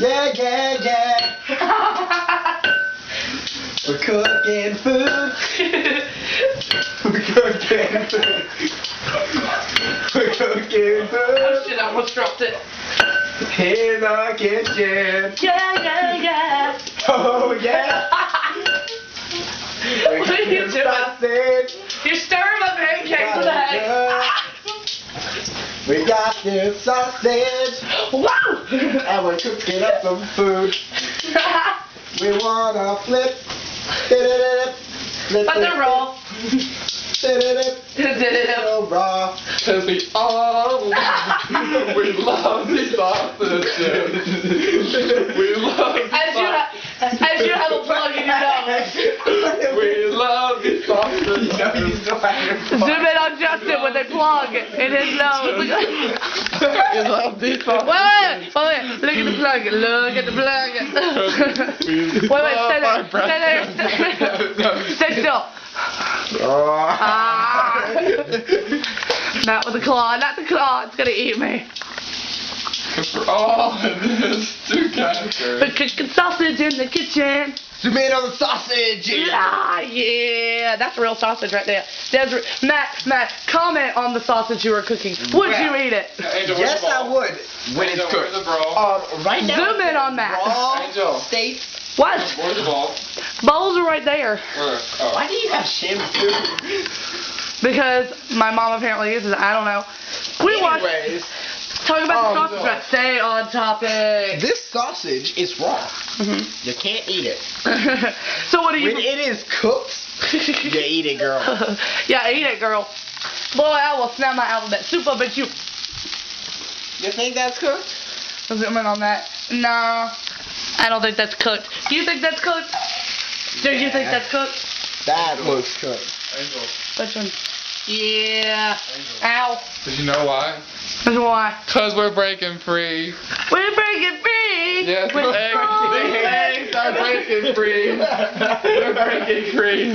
Yeah, yeah, yeah. We're cooking food. We're cooking food. We're cooking food. Oh shit, I almost dropped it. In the kitchen. Yeah, yeah, yeah. Oh, yeah. What are you doing? Sausage. You're stirring my pancakes with eggs. We got this sausage. Wow! And we're cooking up some food. We wanna flip. But they're raw. So raw. Cause we all we love these sausages. We love As you have a plug in your nose. we love these sausages. Zoom in on Justin with a plug in his nose. We love these sausages. Wait. Look at the plug. Look at the plug. Wait, stay still. Not with the claw, not the claw. It's gonna eat me. Cause we're all in this together. We're cooking sausage in the kitchen. Zoom in on the sausage. Yeah, that's real sausage right there. Matt, comment on the sausage you were cooking. Would you eat it? Angel, Yes, I would. When it's Angel, where's cooked. the bro? Right now. Zoom in on Matt. Raw Angel. steak. What? Where's the ball? Bowls are right there. Where? Oh. Why do you have shampoo? Because my mom apparently uses it. I don't know. We watched. Anyways, Talk about the sausage. no. Right? Stay on topic. this sausage is raw. You can't eat it. So what do you? When it is cooked, you eat it, girl. Yeah, eat it, girl. Boy, I will snap my alphabet soup up at you. You think that's cooked? Zoom in on that. Nah, I don't think that's cooked. Do you think that's cooked? Do you think that's cooked? That looks cooked. Angel. Which one? Yeah. Ow. Did you know why? That's why. Cause we're breaking free. We're breaking free. Yes, with the eggs are breaking free. They're breaking free.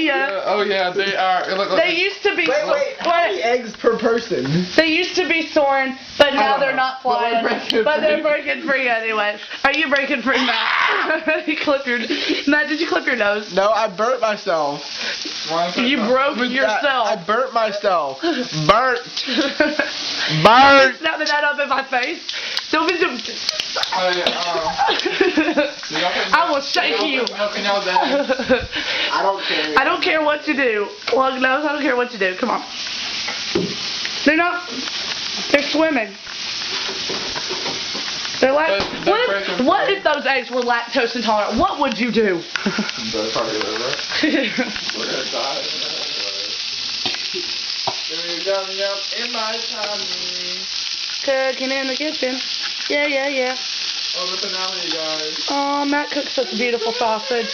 Yeah. Oh yeah, they are. Look, They used to be. Wait, how many eggs per person? They used to be soaring, but now they're not flying. But they're breaking free anyway. Are you breaking free, Matt? Did you clip your nose? No, I burnt myself. You broke I yourself. burnt myself. Burnt. Snapping that up in my face. Don't be doing. I will shake you. I don't care. I don't care what you do. Long nose, I don't care what you do. Come on. They're not. They're swimming. They're like. What if those eggs were lactose intolerant? What would you do? We're gonna die. In my tummy. Cooking in the kitchen. Yeah. Oh, the finale, guys. Oh, Matt cooks such beautiful sausage.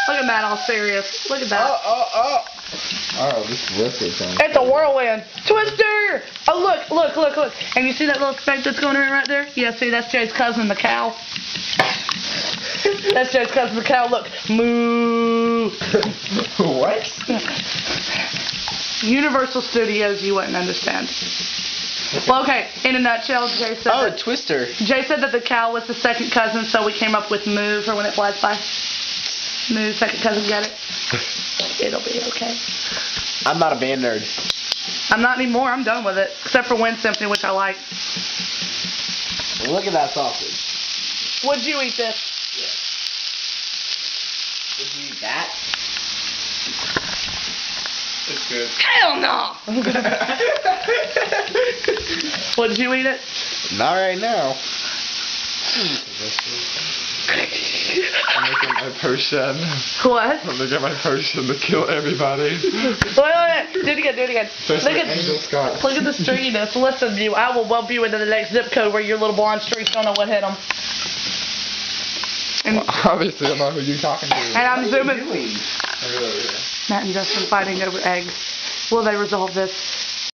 Look at Matt all serious. Look at that. Oh, this twisted thing. It's a whirlwind. Twister! Oh, look. And you see that little speck that's going around right there? Yeah, see, that's Jay's cousin, the cow. That's Jay's cousin, the cow. Look. Moo. What? Universal Studios, you wouldn't understand. Well, okay, in a nutshell, Jay said Oh, that, Twister. Jay said that the cow was the second cousin, so we came up with Moo for when it flies by. Moo, second cousin, get it? It'll be okay. I'm not a band nerd. I'm not anymore, I'm done with it. Except for Wind Symphony, which I like. Look at that sausage. Would you eat this? Would you eat that? It's good. Hell no! Would you eat it? Not right now. I'm making my potion. What? I'm making my potion to kill everybody. Wait. Do it again. Angel Scott. Look at the stringiness. Listen, you. I will bump you into the next zip code where your little blonde streaks don't know what hit them. And, Well, obviously, I don't know who you're talking to. and I'm zooming. Doing? Matt and Justin fighting over eggs. Will they resolve this?